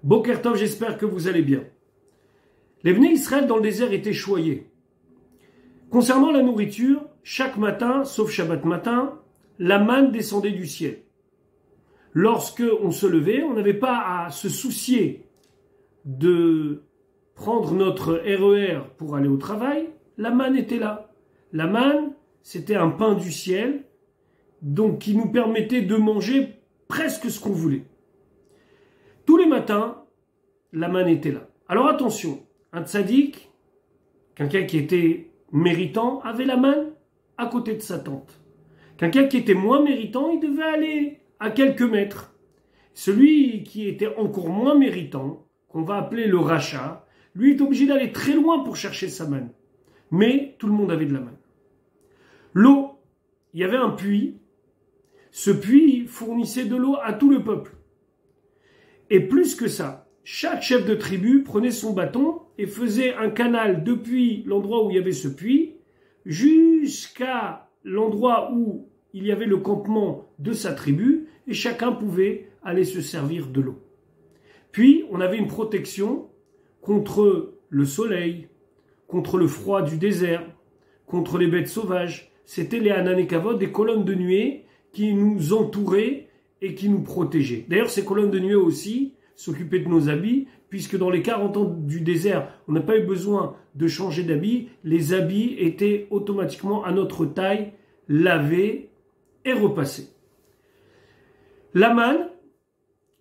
Boker Tov, j'espère que vous allez bien. Les Bnei Israël dans le désert étaient choyés. Concernant la nourriture, chaque matin, sauf Shabbat matin, la manne descendait du ciel. Lorsque on se levait, on n'avait pas à se soucier de prendre notre RER pour aller au travail. La manne était là. La manne, c'était un pain du ciel, donc qui nous permettait de manger presque ce qu'on voulait. Tous les matins, la manne était là. Alors attention, un tzaddik, quelqu'un qui était méritant, avait la manne à côté de sa tente. Quelqu'un qui était moins méritant, il devait aller à quelques mètres. Celui qui était encore moins méritant, qu'on va appeler le rachat, lui est obligé d'aller très loin pour chercher sa manne. Mais tout le monde avait de la manne. L'eau, il y avait un puits. Ce puits fournissait de l'eau à tout le peuple. Et plus que ça, chaque chef de tribu prenait son bâton et faisait un canal depuis l'endroit où il y avait ce puits jusqu'à l'endroit où il y avait le campement de sa tribu et chacun pouvait aller se servir de l'eau. Puis, on avait une protection contre le soleil, contre le froid du désert, contre les bêtes sauvages. C'était les Hanan Kavod, des colonnes de nuée qui nous entouraient et qui nous protégeaient. D'ailleurs, ces colonnes de nuée aussi s'occupaient de nos habits, puisque dans les 40 ans du désert, on n'a pas eu besoin de changer d'habits. Les habits étaient automatiquement à notre taille, lavés et repassés. La manne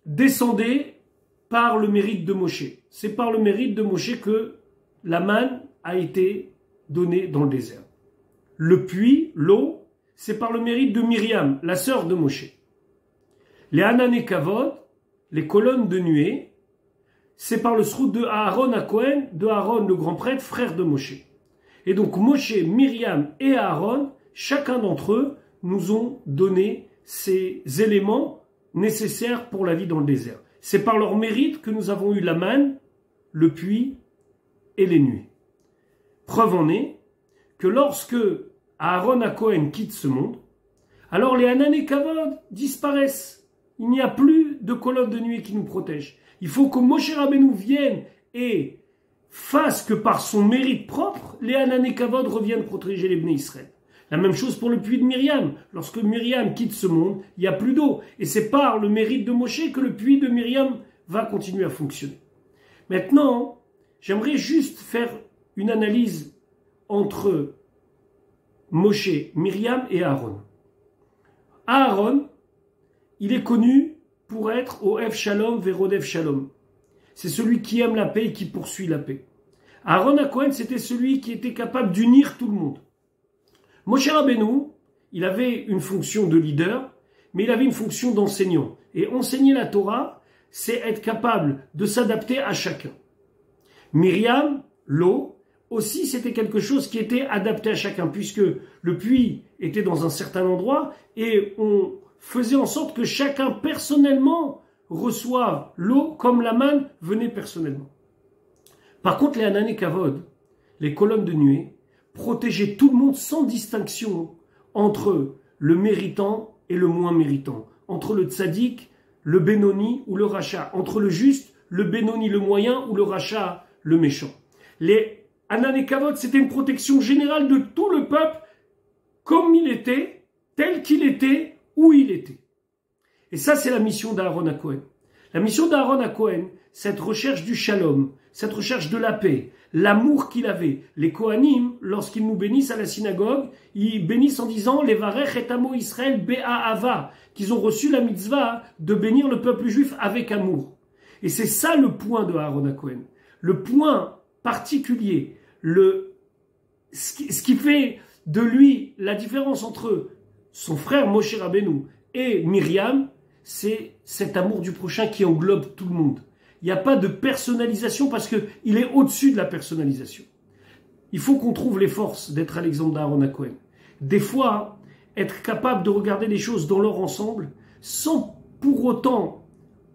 descendait par le mérite de Moshe. C'est par le mérite de Moshe que la manne a été donnée dans le désert. Le puits, l'eau, c'est par le mérite de Myriam, la sœur de Moshe. Les Hanan Kavod, les colonnes de nuée, c'est par le srout de Aaron à Cohen, de Aaron le grand prêtre, frère de Moshe. Et donc Moshe, Myriam et Aaron, chacun d'entre eux, nous ont donné ces éléments nécessaires pour la vie dans le désert. C'est par leur mérite que nous avons eu la manne, le puits et les nuées. Preuve en est que lorsque Aaron à Cohen quitte ce monde, alors les Hanan Kavod disparaissent. Il n'y a plus de colonne de nuée qui nous protège. Il faut que Moshe Rabbeinu vienne et fasse que par son mérite propre, les Hanan Kavod reviennent protéger les Bnei Israël. La même chose pour le puits de Myriam. Lorsque Myriam quitte ce monde, il n'y a plus d'eau. Et c'est par le mérite de Moshe que le puits de Myriam va continuer à fonctionner. Maintenant, j'aimerais juste faire une analyse entre Moshe, Myriam et Aaron. Aaron, il est connu pour être au F Shalom Vérodev Shalom. C'est celui qui aime la paix et qui poursuit la paix. Aaron à Cohen, c'était celui qui était capable d'unir tout le monde. Moshe Rabbeinu, il avait une fonction de leader, mais il avait une fonction d'enseignant. Et enseigner la Torah, c'est être capable de s'adapter à chacun. Myriam, l'eau, aussi c'était quelque chose qui était adapté à chacun, puisque le puits était dans un certain endroit et on faisait en sorte que chacun personnellement reçoive l'eau comme la manne venait personnellement. Par contre, les Hanan Kavod, les colonnes de nuée, protégeaient tout le monde sans distinction entre le méritant et le moins méritant, entre le tzaddik, le bénoni ou le rachat, entre le juste, le bénoni, le moyen ou le rachat, le méchant. Les Hanan Kavod, c'était une protection générale de tout le peuple comme il était, tel qu'il était, où il était. Et ça, c'est la mission d'Aaron à Cohen. La mission d'Aaron à Cohen, cette recherche du shalom, cette recherche de la paix, l'amour qu'il avait. Les Kohanim, lorsqu'ils nous bénissent à la synagogue, ils bénissent en disant « Levarech et amo Israël be'ahava » qu'ils ont reçu la mitzvah de bénir le peuple juif avec amour. Et c'est ça le point de Aaron à Cohen. Le point particulier, ce qui fait de lui la différence entre son frère Moshe Rabbeinu et Myriam, c'est cet amour du prochain qui englobe tout le monde. Il n'y a pas de personnalisation parce qu'il est au-dessus de la personnalisation. Il faut qu'on trouve les forces d'être à l'exemple d'Aaron à Cohen. Des fois, être capable de regarder les choses dans leur ensemble sans pour autant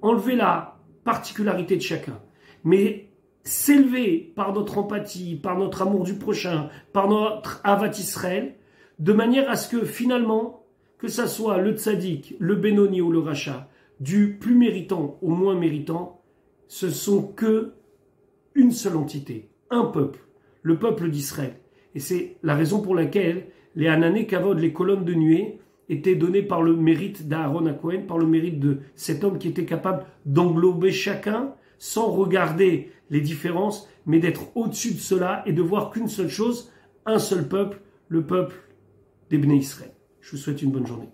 enlever la particularité de chacun. Mais s'élever par notre empathie, par notre amour du prochain, par notre Avat Israël, de manière à ce que finalement, que ça soit le tzaddik, le Benoni ou le Racha, du plus méritant au moins méritant, ce sont que une seule entité, un peuple, le peuple d'Israël. Et c'est la raison pour laquelle les Hanané Kavod, les colonnes de nuée, étaient données par le mérite d'Aaron HaKohen, par le mérite de cet homme qui était capable d'englober chacun sans regarder les différences, mais d'être au-dessus de cela et de voir qu'une seule chose, un seul peuple, le peuple des Bnei Israël. Je vous souhaite une bonne journée.